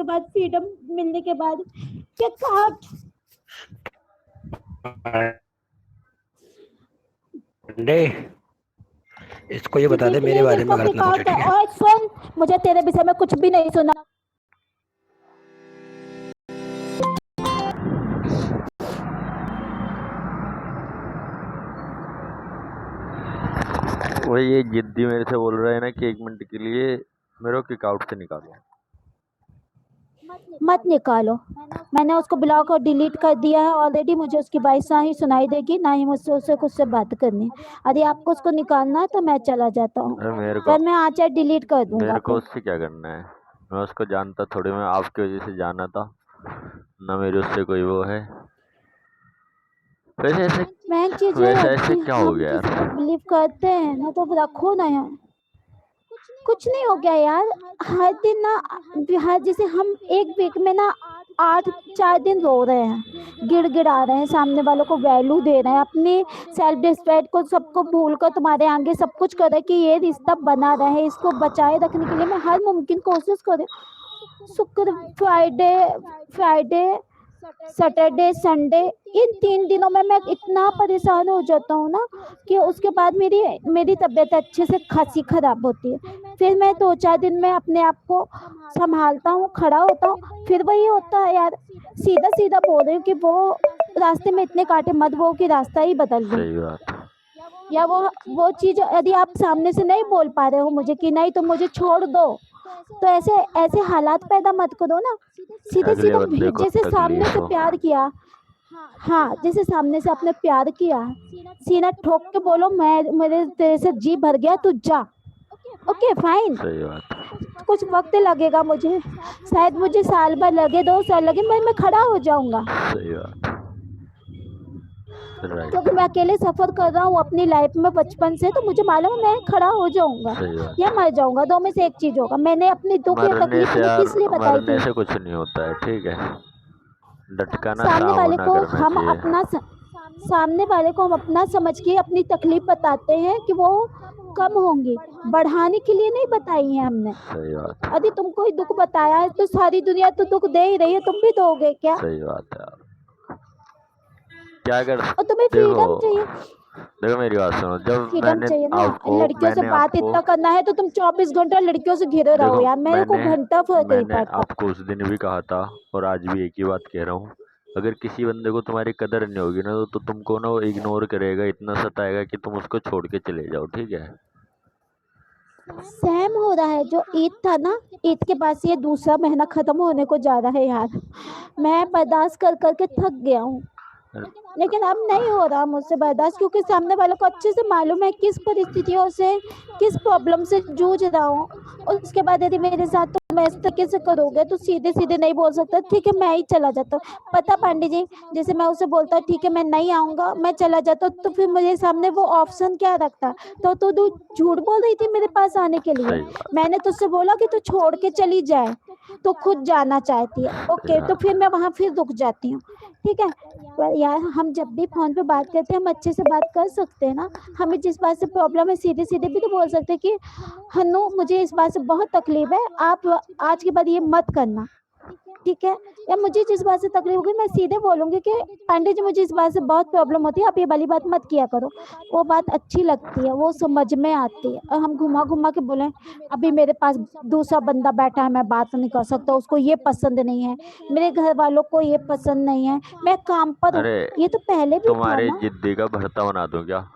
उसके बाद फ्रीडम मिलने के बाद क्या कहा इसको ये बता दे मेरे बारे में गलत ना पूछे, ठीक है? और सुन, मुझे तेरे विषय में कुछ भी नहीं सुना। वो ये जिद्दी मेरे से बोल रहा है ना कि 1 मिनट के लिए मेरे को किक आउट से निकालो। मत निकालो, मैंने उसको ब्लॉक और डिलीट कर दिया है ऑलरेडी। मुझे उसकी वॉइस ना ही सुनाई देगी, ना ही मुझसे उससे कुछ से बात करनी। यदि आपको उसको निकालना है तो मैं चला जाता हूँ, पर मैं आज डिलीट कर दूंगा। मेरे को उससे क्या करना है? मैं उसको जानता थोड़ी, मैं आपकी वजह से जाना था ना, मेरी उससे कोई वो है। वैसे ऐसे क्या हो गया यार? बिलीव करते हैं ना तो रखो ना यार, कुछ नहीं हो गया यार। हर दिन ना, हर जैसे हम एक वीक में ना 4 दिन रो रहे हैं, गिड़गिड़ा रहे हैं, सामने वालों को वैल्यू दे रहे हैं, अपनी सेल्फ रिस्पेक्ट को सबको भूल कर तुम्हारे आगे सब कुछ कर रहे हैं कि ये रिश्ता बना रहे, इसको बचाए रखने के लिए मैं हर मुमकिन कोशिश कर रही हूँ। शुक्र, फ्राइडे, सैटरडे, संडे, इन 3 दिनों में मैं इतना परेशान हो जाता हूँ ना कि उसके बाद मेरी तबीयत अच्छे से खासी खराब होती है। फिर मैं 2-4 दिन में अपने आप को संभालता हूँ, खड़ा होता हूँ, फिर वही होता है यार। सीधा सीधा बोल रही हूँ कि वो रास्ते में इतने कांटे मत वो कि रास्ता ही बदल दो। सही बात। या वो चीज यदि आप सामने से नहीं बोल पा रहे हो मुझे कि नहीं तो मुझे छोड़ दो, तो ऐसे हालात पैदा मत करो ना। सीधे अगले बंदे सीधे को जैसे सामने तकलीफ से हो। प्यार किया, हाँ जैसे सामने से आपने प्यार किया, सीना ठोक के बोलो मेरे तेरे से जी भर गया, तू जा। ओके फाइन, सही बात। कुछ वक्त लगेगा मुझे, शायद मुझे साल भर लगे, 2 साल लगे, मैं खड़ा हो जाऊंगा, सही बात। राइट। क्योंकि मैं अकेले सफर कर रहा हूँ अपनी लाइफ में बचपन से, तो मुझे मालूम है मैं खड़ा हो जाऊंगा सही बात। या मर जाऊंगा, 2 में से एक चीज होगा। मैंने अपनी दुख या मरने तकलीफ से तुम्हें यार, किस लिए बताई मरने थी? से कुछ नहीं होता है, ठीक है? डटकाना सामने वाले सामना को करना हम चाहिए। अपना सामने वाले को हम अपना समझ के अपनी तकलीफ बताते हैं कि वो कम होंगी, बढ़ाने के लिए नहीं बताई है हमने। सही बात। यदि तुम कोई दुख बताया है तो सारी दुनिया तो दुख दे ही रही है, तुम भी दोगे क्या? सही बात है यार, क्या कर और तुम्हें फ्रीडम चाहिए, देखो मेरी बात सुनो, जब फ्रीडम चाहिए ना। लड़कियों से बात इतना करना है तो तुम 24 घंटा लड़कियों से घिरे रहो देखो यार, मेरे को घंटा फर्क नहीं मैंने पड़ता। आपको उस दिन भी कहा था और आज भी एक ही बात कह रहा हूँ, अगर किसी बंदे को तुम्हारी कदर नहीं होगी ना तो तुमको ना वो इग्नोर करेगा, इतना सताएगा कि तुम उसको छोड़ के चले जाओ, ठीक है? सहम हो रहा है, जो ईद था ना, ईद के बाद से ये दूसरा महीना खत्म होने को जा रहा है यार, मैं बर्दाश्त कर करके थक गया हूँ, लेकिन अब नहीं हो रहा मुझसे बर्दाश्त, क्योंकि सामने वालों को अच्छे से मालूम है किस परिस्थितियों से, किस प्रॉब्लम से जूझ रहा हूँ। और उसके बाद यदि मेरे साथ तुम इस तरीके से करोगे तो सीधे सीधे नहीं बोल सकता ठीक है मैं ही चला जाता हूँ। पता पांडे जी, जैसे मैं उसे बोलता ठीक है मैं नहीं आऊंगा, मैं चला जाता, तो फिर मुझे सामने वो ऑप्शन क्या रखता? तो तू झूठ बोल रही थी मेरे पास आने के लिए। सही बात। मैंने तुझसे बोला कि तू छोड़ के चली जाए, तो खुद जाना चाहती है। ओके, तो फिर मैं वहां फिर रुक जाती हूँ, ठीक है। पर यार हम जब भी फोन पे बात करते हैं हम अच्छे से बात कर सकते हैं ना। हमें जिस बात से प्रॉब्लम है सीधे सीधे भी तो बोल सकते हैं कि हन्नू मुझे इस बात से बहुत तकलीफ है, आप आज के बाद ये मत करना, ठीक है। या मुझे जिस बात से तकलीफ होगी मैं सीधे बोलूंगी कि पांडे जी मुझे इस बात से बहुत प्रॉब्लम होती है, आप ये वाली बात मत किया करो। वो बात अच्छी लगती है, वो समझ में आती है। और हम घुमा घुमा के बोले अभी मेरे पास दूसरा बंदा बैठा है, मैं बात नहीं कर सकता, उसको ये पसंद नहीं है, मेरे घर वालों को ये पसंद नहीं है, मैं काम पर हूँ। अरे ये तो पहले भी था तुम्हारे ना। जिद्दी का भरता बना दूं क्या?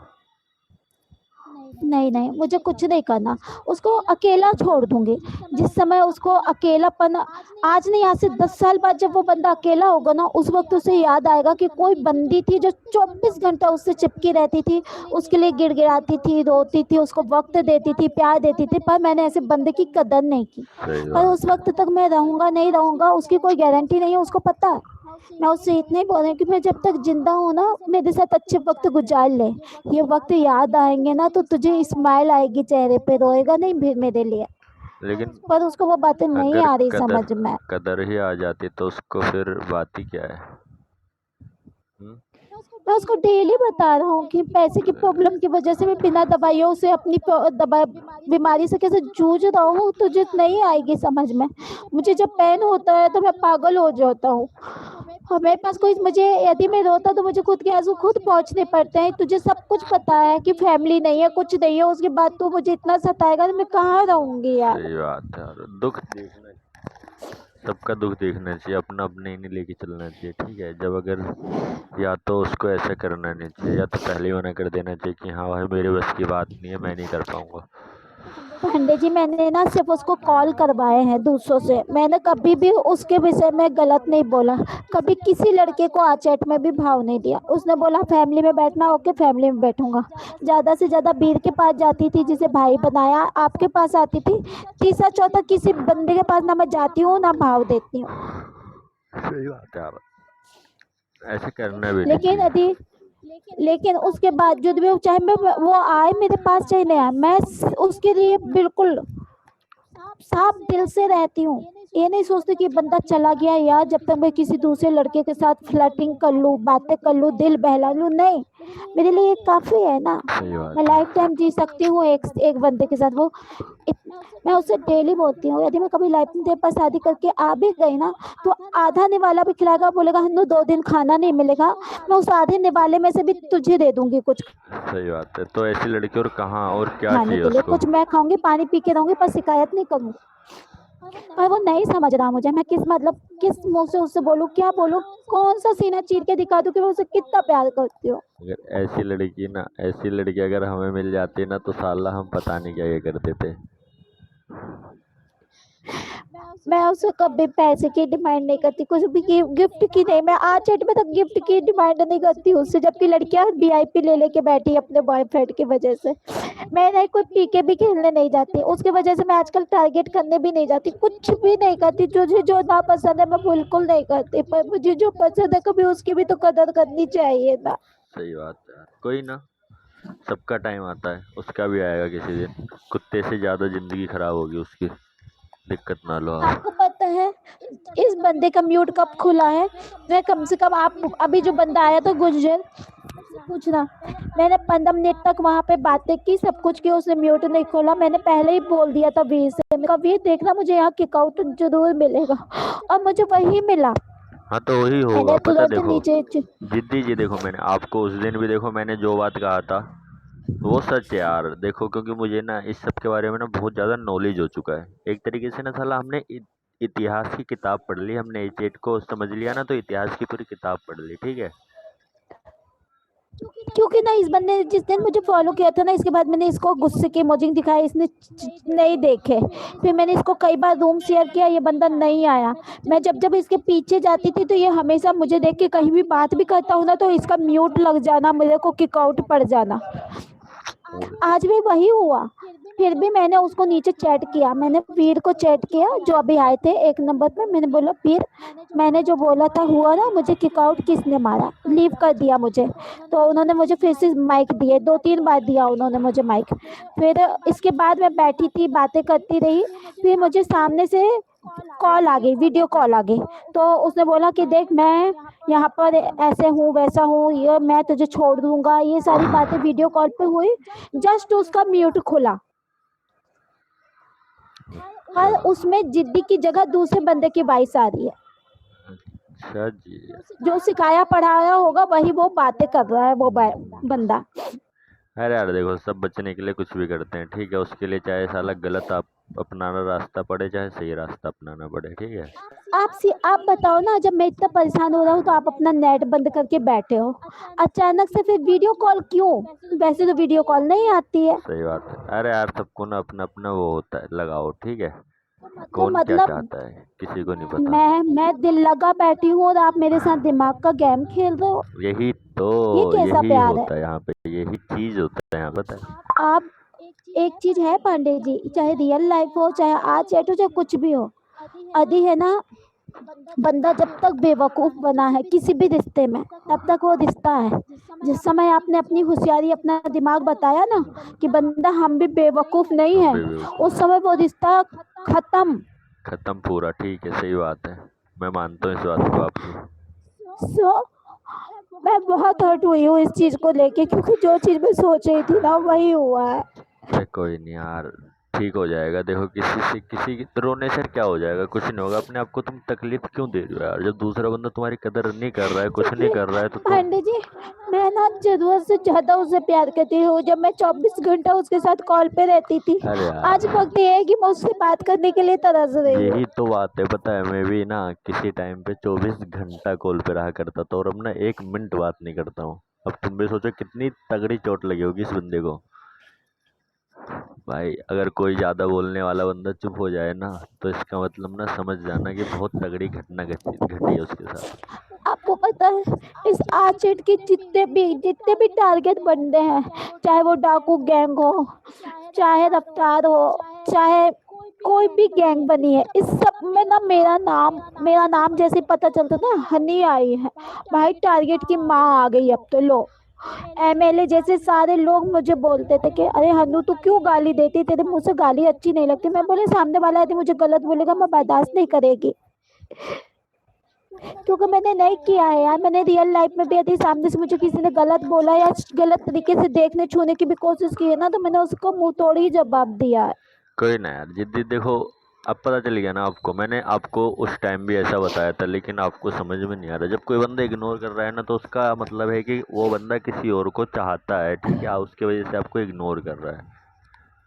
नहीं नहीं, मुझे कुछ नहीं करना, उसको अकेला छोड़ दूंगी। जिस समय उसको अकेलापन, आज नहीं आज से 10 साल बाद जब वो बंदा अकेला होगा ना, उस वक्त उसे याद आएगा कि कोई बंदी थी जो 24 घंटा उससे चिपकी रहती थी, उसके लिए गिड़गिड़ाती थी, रोती थी, उसको वक्त देती थी, प्यार देती थी, पर मैंने ऐसे बंदे की कदर नहीं की। सही पर बात। उस वक्त तक मैं रहूंगा नहीं रहूंगा उसकी कोई गारंटी नहीं है, उसको पता है। मैं उससे इतना ही बोल रही हूँ कि मैं जब तक जिंदा हूँ ना मेरे साथ अच्छे वक्त गुजार ले, ये वक्त याद आएंगे ना तो तुझे स्माइल आएगी चेहरे पे, रोएगा नहीं फिर मेरे लिए। लेकिन पर उसको वो बातें नहीं अगर आ रही समझ में। कदर ही आ जाती तो उसको फिर बात ही क्या है? मैं उसको डेली बता रहा हूँ कि पैसे की प्रॉब्लम की वजह से मैं बिना दवाइयों से अपनी दवा बीमारी से कैसे जूझ रहा हूँ, तुझे नहीं आएगी समझ में। मुझे जब पेन होता है तो मैं पागल हो जाता हूँ, और मेरे पास कोई, मुझे यदि मैं रोता तो मुझे खुद के आंसू खुद पहुंचने पड़ते हैं। तुझे सब कुछ पता है कि फैमिली नहीं है, कुछ नहीं है, उसके बाद तू मुझे इतना सताएगा तो मैं कहाँ रहूंगी यार। सही बात है यार, दुख देखना, सबका दुख देखना चाहिए, अपना अपने ही नहीं लेके चलना चाहिए, ठीक है। जब अगर या तो उसको ऐसा करना नहीं चाहिए, या तो पहले ही मना कर देना चाहिए कि हाँ भाई मेरे बस की बात नहीं है, मैं नहीं कर पाऊंगा। पांडे जी, मैंने ना सिर्फ उसको कॉल करवाए हैं दूसरों से, मैंने कभी भी उसके विषय में गलत नहीं बोला, कभी किसी लड़के को आचैट में भी भाव नहीं दिया। उसने बोला फैमिली में बैठना, ओके फैमिली में बैठूंगा। ज़्यादा से ज़्यादा वीर के पास जाती थी जिसे भाई बनाया, आपके पास आती थी, तीसरा चौथा किसी बंदे के पास ना मैं जाती हूँ ना भाव देती हूँ। सही बात है यार, ऐसे करना भी नहीं लेकिन चाहिए। यदि लेकिन उसके बावजूद भी चाहे मैं वो आए मेरे पास चाहे नहीं आए, मैं उसके लिए बिल्कुल साफ दिल से रहती हूँ। ये नहीं सोचती कि बंदा चला गया यार, जब तक मैं किसी दूसरे लड़के के साथ फ्लर्टिंग कर लूँ, बातें कर लूँ, दिल बहला लूँ, नहीं, मेरे लिए ये काफी है ना। सही बात मैं है। लाइफ टाइम जी सकती हूँ एक बंदे के साथ। वो मैं उससे डेली बोलती हूँ, यदि मैं कभी लाइफ में तेरे पास शादी करके आ भी गई ना, तो आधा निवाला भी खिलाएगा, बोलेगा हन्नू 2 दिन खाना नहीं मिलेगा, मैं उस आधे निवाले में से भी तुझे दे दूंगी कुछ सही बात है, तो ऐसी लड़की और कहाँ और क्या खाने चाहिए के लिए, उसको। कुछ मैं खाऊंगी, पानी पी के रहूंगी, पर शिकायत नहीं करूंगी। पर वो नहीं समझ रहा मुझे, मैं किस मुंह से उससे बोलूं, क्या बोलूं, कौन सा सीना चीर के दिखा दूं कि मैं उसे कितना प्यार करती हूँ। अगर ऐसी लड़की अगर हमें मिल जाती ना तो साला हम पता नहीं क्या ये करते थे। मैं उससे कभी पैसे की डिमांड नहीं करती, कुछ भी गिफ्ट की नहीं, मैं आज डेट में तक गिफ्ट की डिमांड नहीं करती उससे, जबकि लड़कियां वीआईपी लेके बैठी अपने बॉयफ्रेंड की वजह से। मैं नहीं कोई पी के भी खेलने नहीं जाती उसकी वजह से, मैं आजकल टारगेट करने भी नहीं जाती, कुछ भी नहीं करती। तुझे जो ना पसंद है मैं बिल्कुल नहीं करती, पर मुझे जो पसंद है कभी उसकी भी तो कदर करनी चाहिए ना। सही बात है यार, कोई ना, सबका टाइम आता है, उसका भी आएगा किसी दिन। कुत्ते से ज्यादा जिंदगी खराब होगी उसकी, दिक्कत ना लो आप। आपको पता है इस बंदे का म्यूट कब खुला है? मैं कम से कम, आप अभी जो बंदा आया था गुजर, पूछना, मैंने 15 मिनट तक वहां पे बातें की, सब कुछ की, उसने म्यूट नहीं खोला। मैंने पहले ही बोल दिया था वीर से, मैंने कहा वीर देखना मुझे यहाँ किकआउट जरूर मिलेगा, और मुझे वही मिला। हाँ तो वही होगा, मैंने पता है, तुरंत देखो नीचे जिद्दी जी, देखो मैंने आपको उस दिन भी देखो मैंने जो बात कहा था वो सच है यार। देखो क्योंकि मुझे ना इस सब के बारे में ना बहुत ज़्यादा नॉलेज हो चुका है एक तरीके से ना, साला हमने इतिहास की किताब पढ़ ली, हमने एचेट को समझ लिया ना, तो इतिहास की पूरी किताब पढ़ ली, ठीक है। क्योंकि ना इस बंदे ने जिस दिन मुझे फॉलो किया था ना, इसके बाद मैंने इसको गुस्से के इमोजी दिखाए, इसने नहीं देखे। फिर मैंने इसको कई बार रूम शेयर किया, ये बंदा नहीं आया। मैं जब जब इसके पीछे जाती थी तो ये हमेशा मुझे देख के कहीं भी बात भी करता हूँ ना तो इसका म्यूट लग जाना, मेरे को किकआउट पड़ जाना। आज भी वही हुआ। फिर भी मैंने उसको नीचे चैट किया, मैंने वीर को चैट किया जो अभी आए थे 1 नंबर पे, मैंने बोला वीर मैंने जो बोला था हुआ ना, मुझे किकआउट किसने मारा, लीव कर दिया मुझे। तो उन्होंने मुझे फिर से माइक दिए, 2-3 बार दिया उन्होंने मुझे माइक। फिर इसके बाद मैं बैठी थी बातें करती रही, फिर मुझे सामने से कॉल आ गई, वीडियो कॉल आ गई। तो उसने बोला कि देख मैं यहाँ पर ऐसे हूँ वैसा हूँ, ये मैं तुझे छोड़ दूंगा, ये सारी बातें वीडियो कॉल पे हुई। जस्ट उसका म्यूट खुला, और उसमें जिद्दी की जगह दूसरे बंदे की वॉइस आ रही है। अच्छा जी। जो सिखाया पढ़ाया होगा वही वो बातें कर रहा है वो बंदा। अरे यार देखो, सब बचने के लिए कुछ भी करते हैं, ठीक है। उसके लिए चाहे साला गलत आप अपनाना रास्ता पड़े, चाहे सही रास्ता अपनाना पड़े, ठीक है। आप बताओ ना, जब मैं इतना परेशान हो रहा हूँ तो आप अपना नेट बंद करके बैठे हो, अचानक से फिर वीडियो कॉल क्यों? वैसे तो वीडियो कॉल नहीं आती है। सही बात है। अरे यार सबको ना अपना अपना वो होता है लगाओ, ठीक है। तो कौन क्या मतलब चाहता है किसी को नहीं पता। मैं दिल लगा बैठी हूँ और आप मेरे साथ दिमाग का गेम खेल रहे हो, यही तो, ये कैसा यही प्यार है? होता है यहाँ पे, यही चीज होता है यहाँ, पता है। आप, एक चीज है पांडे जी, चाहे रियल लाइफ हो, चाहे आज चैट हो, चाहे कुछ भी हो, अभी है ना, बंदा जब तक बेवकूफ बना है किसी भी रिश्ते में, तब तक वो रिश्ता है। जिस समय आपने अपनी होशियारी अपना दिमाग बताया ना कि बंदा हम भी बेवकूफ नहीं हम है, भी उस समय वो रिश्ता खत्म। खत्म पूरा, ठीक है, सही बात है। मैं मानता हूँ इस बात को आपकी। सो मैं बहुत हर्ट हुई हूँ इस चीज को लेके, क्योंकि जो चीज मैं सोच रही थी ना वही हुआ है। अरे कोई नहीं यार, ठीक हो जाएगा। देखो किसी से किसी की रोने से क्या हो जाएगा, कुछ नहीं होगा। अपने आप को तुम तकलीफ क्यों दे रहे हो यार? जब दूसरा बंदा तुम्हारी कदर नहीं कर रहा है, कुछ नहीं क्योंकि कर रहा है, तो तुम। पांडे जी, मैं ना जरूरत से ज्यादा उससे प्यार करती हूँ। जब मैं 24 घंटा उसके साथ कॉल पे रहती थी, अरे आज यार, वक्त ये है कि मैं उससे बात करने के लिए तरस रही हूँ। यही तो बात है। पता है, मैं भी ना किसी टाइम पे 24 घंटा कॉल पे रहा करता था, और अब ना 1 मिनट बात नहीं करता हूँ। अब तुम भी सोचो कितनी तगड़ी चोट लगी होगी इस बंदे को। भाई अगर कोई ज्यादा बोलने वाला बंदा चुप हो जाए ना, तो इसका मतलब ना समझ जाना कि बहुत तगड़ी घटना घटी घटी है उसके साथ। आपको पता है, इस आर्चेट के जितने भी टारगेट बनते हैं, चाहे वो डाकू गैंग हो, चाहे रफ्तार हो, चाहे कोई भी गैंग बनी है, इस सब में ना मेरा नाम जैसे ही पता चलता ना, हनी आई है। भाई टारगेट की माँ आ गई अब तो। लो, एमएलए जैसे सारे लोग मुझे बोलते थे कि अरे हन्नू तू क्यों गाली देती, तेरे मुंह से गाली अच्छी नहीं लगती। मैं बोले सामने वाला यदि मुझे गलत बोलेगा मैं बर्दाश्त नहीं करेगी, क्योंकि मैंने नहीं किया है यार। मैंने रियल लाइफ में भी यदि सामने से मुझे किसी ने गलत बोला या गलत तरीके से देखने छूने की भी कोशिश की है ना, तो मैंने उसको मुंह तोड़ ही जवाब दिया है। कोई ना यार जिद्दी, देखो अब पता चल गया ना आपको। मैंने आपको उस टाइम भी ऐसा बताया था, लेकिन आपको समझ में नहीं आ रहा। जब कोई बंदा इग्नोर कर रहा है ना, तो उसका मतलब है कि वो बंदा किसी और को चाहता है, ठीक है? उसके वजह से आपको इग्नोर कर रहा है।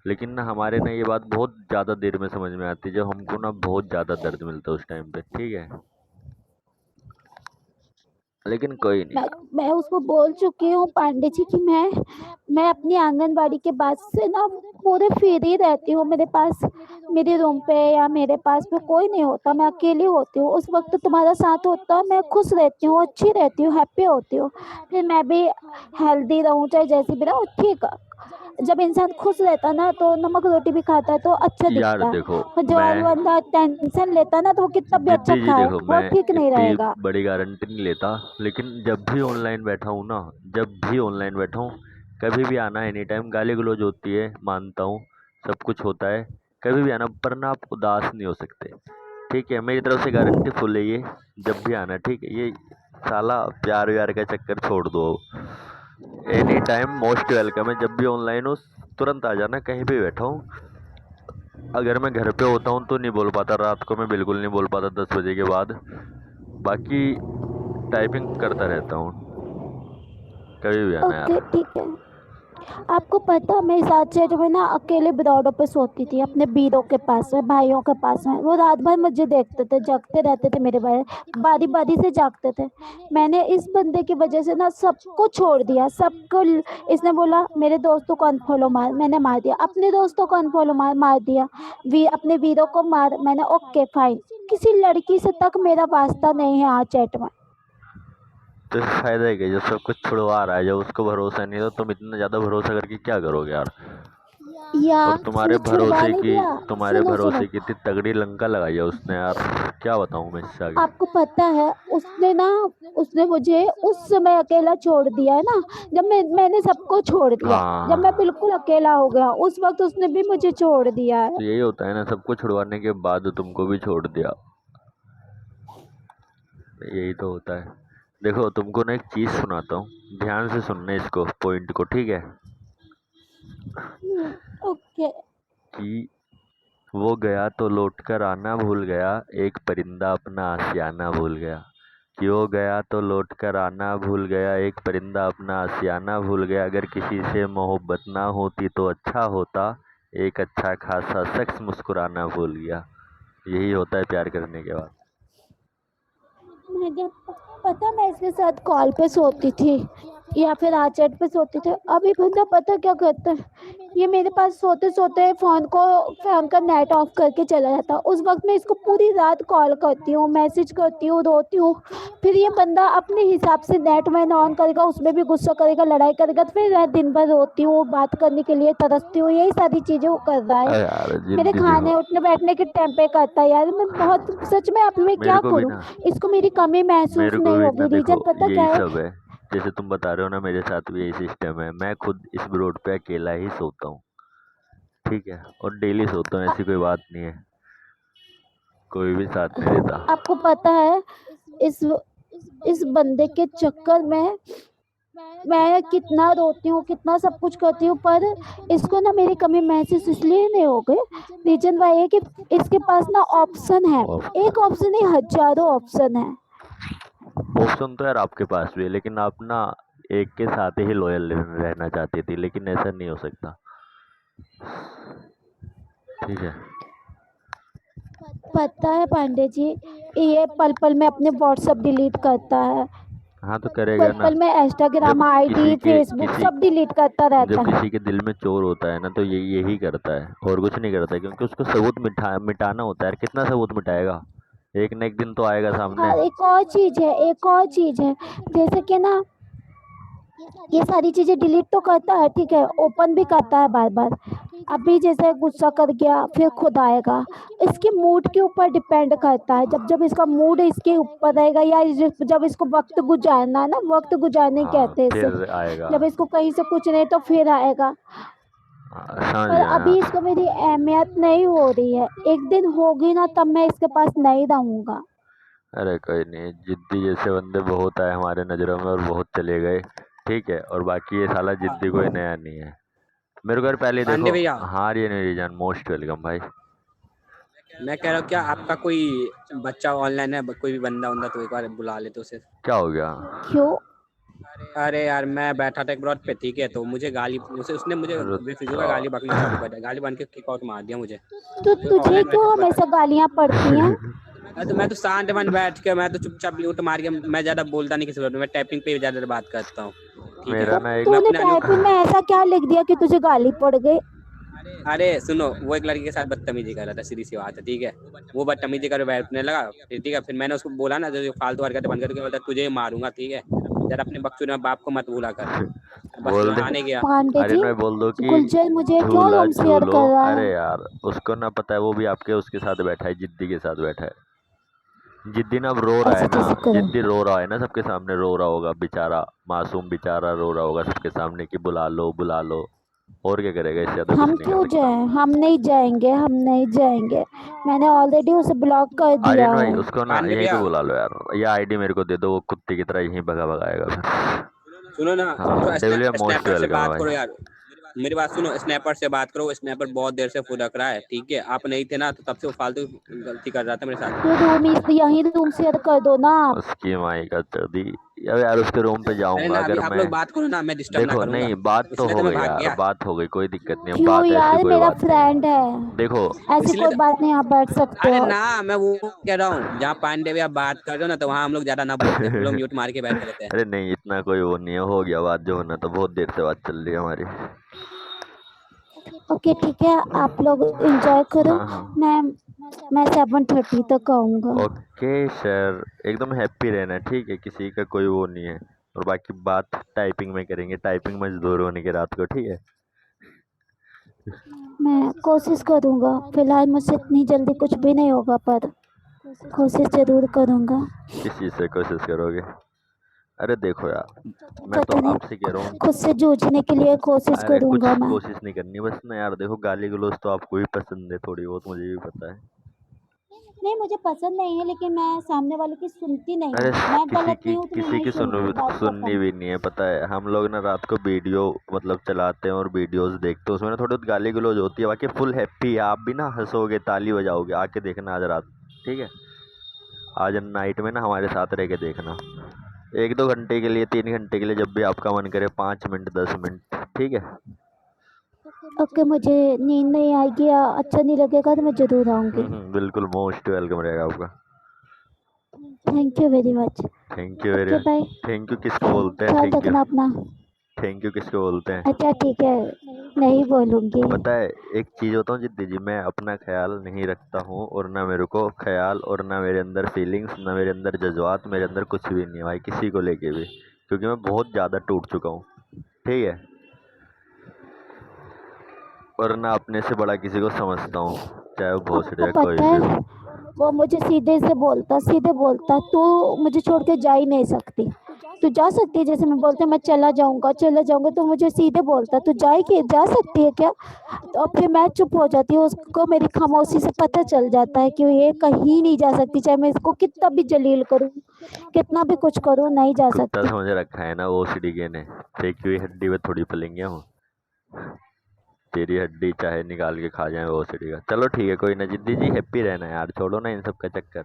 लेकिन ना हमारे ना ये बात बहुत ज़्यादा देर में समझ में आती है, जब हमको ना बहुत ज़्यादा दर्द मिलता है उस टाइम पे, ठीक है? लेकिन कोई नहीं मैं यार। मैं उसको बोल चुकी हूँ पांडे जी कि मैं अपनी आंगनबाड़ी के बाद से ना पूरे फ्री रहती हूँ। मेरे पास मेरे रूम पे या मेरे पास में कोई नहीं होता, मैं अकेली होती हूँ। उस वक्त तुम्हारा साथ होता है, मैं खुश रहती हूँ, अच्छी रहती हूँ, हैप्पी होती हूँ। फिर मैं भी हेल्दी रहूँ चाहे जैसी भी रहूँ, ठीक है। जब इंसान खुश रहता ना तो नमक रोटी भी खाता है तो अच्छा यार दिखता है। देखो, और जो मैं बंदा टेंशन लेता ना तो वो कितना भी अच्छा जिद्दी जी, खाए देखो वो मैं ठीक नहीं इतनी रहेगा। बड़ी गारंटी नहीं लेता, लेकिन जब भी ऑनलाइन बैठा हूँ ना, जब भी ऑनलाइन बैठा हूँ, कभी भी आना एनी टाइम। गाली गलौज होती है, मानता हूँ, सब कुछ होता है। कभी भी आना, पर ना आप उदास नहीं हो सकते, ठीक है? मेरी तरफ से गारंटी फुल है ये। जब भी आना, ठीक है? ये साला प्यार व्यार का चक्कर छोड़ दो। एनी टाइम मोस्ट वेलकम है। जब भी ऑनलाइन हो, तुरंत आ जाना, कहीं भी बैठा हूँ। अगर मैं घर पे होता हूँ तो नहीं बोल पाता, रात को मैं बिल्कुल नहीं बोल पाता 10 बजे के बाद। बाकी टाइपिंग करता रहता हूँ, कभी भी आना ओके यार। ठीक है। आपको पता मैं इस आश्चर्य में ना अकेले बिरौडों पे सोती थी, अपने बीरों के पास में, भाइयों के पास में। वो रात भर मुझे देखते थे, जगते रहते थे मेरे भाई, बारी बारी से जागते थे। मैंने इस बंदे की वजह से ना सबको छोड़ दिया, सबको इसने बोला मेरे दोस्तों को अनफॉलो मार, मैंने मार दिया। अपने दोस्तों को अनफॉलो मार दिया। अपने वीरों को मार, मैंने ओके फाइन। किसी लड़की से तक मेरा वास्ता नहीं है आज चैट में। तो इससे फायदा है कि जब सब कुछ छुड़वा रहा है, जब उसको भरोसा नहीं है, तो तुम इतना ज्यादा भरोसा करके क्या करोगे यार? और यार उसने छुड़वा नहीं दिया। तुम्हारे सुनो सुनो, भरोसे की इतनी तगड़ी लंका लगाई है उसने यार। क्या बताऊं मैं इससे आगे। आपको पता है उसने मुझे उस समय अकेला छोड़ दिया है ना, जब मैंने सबको छोड़ दिया, जब मैं हाँ, बिल्कुल अकेला हो गया, उस वक्त उसने भी मुझे छोड़ दिया है। तो यही होता है ना, सबको छुड़वाने के बाद तुमको भी छोड़ दिया। यही तो होता है। देखो तुमको ना एक चीज सुनाता हूँ, ध्यान से सुनना इसको, पॉइंट को, ठीक है? ओके। कि वो गया तो लौट कर आना भूल गया, एक परिंदा अपना आशियाना भूल गया। कि वो गया तो लौट कर आना भूल गया, एक परिंदा अपना आशियाना भूल गया। अगर किसी से मोहब्बत ना होती तो अच्छा होता, एक अच्छा खासा शख्स मुस्कुराना भूल गया। यही होता है प्यार करने के बाद। मुझे पता, मैं इसके साथ कॉल पे सोती थी या फिर आचट पे सोती थी। अभी बंदा पता क्या करता है, ये मेरे पास सोते सोते फोन का नेट ऑफ करके चला जाता है। उस वक्त मैं इसको पूरी रात कॉल करती हूँ, मैसेज करती हूँ, रोती हूँ। फिर ये बंदा अपने हिसाब से नेट मैन ऑन करेगा, उसमें भी गुस्सा करेगा, लड़ाई करेगा। तो फिर मैं दिन भर रोती हूँ, बात करने के लिए तरसती हूँ, यही सारी चीजें वो कर रहा है। अरे यार मेरे जिद्दी देखो, खाने उठने बैठने के टाइम पे करता है यार। मैं बहुत सच में, अब मैं मेरे क्या को भी करूं, ना इसको मेरी कमी महसूस मेरे को नहीं भी ना होगी। देखो, रीजन पता क्या यही है? सब है। जैसे तुम बता रहे हो ना, मेरे साथ भी यही सिस्टम है। मैं खुद इस रोड पे अकेला ही सोता हूँ, ठीक है? और डेली सोता हूँ, आ, ऐसी कोई बात नहीं है, कोई भी साथ नहीं देता। आपको पता है, इस इस बंदे के चक्कर में मैं कितना रोती हूँ, कितना सब कुछ करती हूँ, पर इसको ना मेरी कमी महसूस इसलिए नहीं हो गई। रीजन वह है कि इसके पास ना ऑप्शन है, एक ऑप्शन नहीं हजारों ऑप्शन है। ऑप्शन तो यार आपके पास भी है, लेकिन आप ना एक के साथ ही लॉयल रहना चाहती थी, लेकिन ऐसा नहीं हो सकता। ठीक है, पता है पांडे जी, ये पल पल में अपने व्हाट्सएप डिलीट करता है, हाँ तो करेगा पल ना। पल में इंस्टाग्राम आईडी फेसबुक सब डिलीट करता रहता जब है। किसी के दिल में चोर होता है ना, तो यही करता है और कुछ नहीं करता है, क्योंकि उसको सबूत मिटाना होता है यार। कितना सबूत मिटाएगा, एक न एक दिन तो आएगा सामने। और एक और चीज है, एक और चीज है, जैसे कि ना ये सारी चीजें डिलीट तो करता है, ठीक है, ओपन भी करता है बार बार। अभी जैसे गुस्सा कर गया फिर खुद आएगा, इसके मूड के ऊपर डिपेंड करता है। जब जब इसका मूड इसके ऊपर रहेगा या जब इसको वक्त गुजारना है ना, वक्त गुजारने हाँ कहते हैं इसे, फिर आएगा। जब इसको कहीं से कुछ नहीं तो फिर आएगा। समझ पर गया अभी ना। इसको मेरी अहमियत नहीं हो रही है, एक दिन होगी ना तब मैं इसके पास नहीं रहूंगा। अरे कोई नहीं, जिद्दी जैसे बंदे बहुत आए हमारे नज़रों में और बहुत चले गए, ठीक है। और बाकी ये साला जिद्दी कोई नया नहीं है मेरे को यार। पहले पांडे देखो, भैया, हाँ ये मेरी जान, मोस्ट वेलकम भाई। मैं कह रहा हूँ क्या आपका कोई बच्चा ऑनलाइन है, कोई भी बंदा उंदा, तो एक बार बुला लेते उसे। क्या हो गया? क्यों? अरे यार मैं बैठा था एक ब्रॉड पे, ठीक है, तो मुझे गाली उसने मुझे बेफिजूल का गाली बकनी चालू कर दिया, गाली बन के किक आउट मार दिया मुझे। तो तो तुझे ऑनलाइन क्यों हमेशा गालियां पड़ती हैं? मैं तो शांत मन बैठ के, मैं तो चुपचाप म्यूट मार के, मैं ज्यादा बोलता नहीं किसी को, मैं टाइपिंग पे ज्यादा बात करता हूँ, ठीक है। मेरा ना एक मैं तूने अपने टाइपिंग में ऐसा क्या लिख दिया कि तुझे गाली पड़ गई? अरे सुनो, वो एक लड़की के साथ बदतमीजी कर रहा था, सीधी सी बात है, ठीक है। वो बदतमीजी कर बैठने लगा, फिर ठीक है, फिर मैंने उसको बोला ना, जो फालतू हरकतें बंद करके, बोलता तुझे ही मारूंगा, ठीक है, जरा अपने बकचोद में बाप को मत भूला कर। बस बोल दे। नहाने गया। पांडे अरे जी, मैं बोल दो कि गुलजर मुझे क्यों झूला रूम शेयर झूलो। कर रहा अरे है? यार उसको ना पता है, वो भी आपके उसके साथ बैठा है, जिद्दी के साथ बैठा है। जिद्दी ना अब रो रहा है ऐसे ना, कैसे करो? जिद्दी रो रहा है ना, सबके सामने रो रहा होगा बेचारा, मासूम बेचारा रो रहा होगा सबके सामने कि बुला लो बुला लो। और क्या करेगा, इससे ज्यादा कुछ हम नहीं क्यों कर सकता। जाएं? हम नहीं जाएंगे, हम नहीं जाएंगे, मैंने ऑलरेडी उसे ब्लॉक कर दिया आर्यन भाई है। उसको ना पांडे यहीं पे भैया बुला लो यार, या आईडी मेरे को दे दो, वो कुत्ते की तरह यहीं भगा भगाएगा फिर। सुनो ना, हाँ तो डेविलिया मोस्ट स्नैपर से वेलकम है बात करो भाई। यार, मेरी बात सुनो, स्नैपर से बात करो, स्नैपर बहुत देर से फुदक रहा है, ठीक है, आप नहीं थे ना, तो तब से वो फालतू गलती कर रहा था मेरे साथ। तो यहीं रूम शेयर कर दो ना आप। उसकी माई का चौधी। अब यार उसके रूम पे अरे जाऊंगा ना, अभी अगर आप मैं। लोग बात करो ना, मैं डिस्टर्ब ना देखो करूंगा, नहीं, बात तो इसलिए हो तो मैं गई भाग यार, गया। बात हो गई, कोई दिक्कत नहीं है, क्यों बात ऐसी यार, कोई मेरा बात नहीं फ्रेंड है। है, देखो ऐसी इसलिए कोई तो, बात नहीं, आप बैठ सकते अरे हो। ना, मैं वो कह रहा हूँ, जहाँ पांडे भैया बात कर रहे हो ना, तो वहाँ हम लोग ज्यादा ना बोलते हैं, हम लोग म्यूट मार के बैठे रहते हैं। अरे नहीं इतना कोई वो नहीं है, हो गया बात जो होना, तो बहुत देर से बात चल रही है हमारी। ओके ठीक है, आप लोग एंजॉय करो। हाँ हाँ। मैं 7:30 तक आऊँगा। ओके सर, एकदम हैप्पी रहना, ठीक है, किसी का कोई वो नहीं है। और बाकी बात टाइपिंग में करेंगे, टाइपिंग मजदूर होने की रात को, ठीक है। मैं कोशिश करूँगा, फिलहाल मुझसे इतनी जल्दी कुछ भी नहीं होगा, पर कोशिश जरूर करूँगा। किस चीज़ से कोशिश करोगे? अरे देखो यार, मैं तो पता नहीं, आपसे कह रहा हूँ। खुद से जूझने के लिए कोशिश अरे कुछ करूँगा मैं। कोशिश नहीं करनी बस ना यार, देखो गाली गलौज तो आपको भी पसंद है थोड़ी बहुत, मुझे भी पता है। नहीं, मुझे पसंद नहीं है, लेकिन मैं सामने वाले की सुनती नहीं अरे हूँ। मैं किसी गलत की नहीं हूँ तो मैं किसी नहीं की सुनती, बात सुननी खत्म। भी नहीं है, पता है। हम लोग ना रात को वीडियो मतलब चलाते हैं और वीडियोस देखते हैं, उसमें ना थोड़ी बहुत गाली गलौज होती है, बाकी फुल हैप्पी है। आप भी ना हंसोगे, ताली बजाओगे, आके देखना आज रात, ठीक है। आज नाइट में ना हमारे साथ रह के देखना, 1-2 घंटे के लिए, 3 घंटे के लिए, जब भी आपका मन करे, 5 मिनट 10 मिनट, ठीक है। ओके, मुझे नींद नहीं आएगी या अच्छा नहीं लगेगा तो मैं जरूर आऊँगी। बिल्कुल मोस्ट वेलकम रहेगा आपका। Thank you very much. Thank you very okay bye, thank you किसको बोलते हैं? ख्याल थैंक यू रखना अपना। थैंक यू किसको बोलते हैं? अच्छा ठीक है, नहीं बोलूँगी। पता है एक चीज़ बताऊँ जिद्दी जी, मैं अपना ख्याल नहीं रखता हूँ, और ना मेरे को ख्याल, और ना मेरे अंदर फीलिंग्स, ना मेरे अंदर जज्बात, मेरे अंदर कुछ भी नहीं है भाई, किसी को लेके भी, क्योंकि मैं बहुत ज़्यादा टूट चुका हूँ, ठीक है। और ना अपने से बड़ा किसी को समझता हूँ, चाहे वो भोसड़ी आपको या कोई पता भी है, हो। वो मुझे सीधे बोलता, तू मुझे छोड़ के जा ही नहीं सकती। तू जा सकती है, जैसे मैं बोलते मैं चला जाऊंगा तो मुझे सीधे बोलता तू जाएगी, जा सकती है क्या? तो फिर मैं चुप हो जाती हूँ, उसको मेरी खामोशी से पता चल जाता है कि ये कहीं नहीं जा सकती, चाहे मैं इसको कितना भी जलील करूँ, कितना भी कुछ करूँ, नहीं जा कुत्ता सकती। समझ रखा है ना ओसीडी के ने, फेंकी हुई हड्डी पे थोड़ी पलेंगे हम। तेरी हड्डी चाहे निकाल के खा जाए ओसीडी का। चलो ठीक है, कोई ना जिद्दी जी, हैप्पी रहना यार, छोड़ो ना इन सब का चक्कर,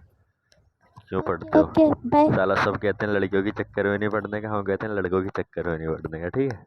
क्यों पढ़ते हो? Okay bye. साला सब कहते हैं लड़कियों के चक्कर में नहीं पढ़ने का, हम कहते हैं लड़कों के चक्कर में नहीं पढ़ने का, ठीक है।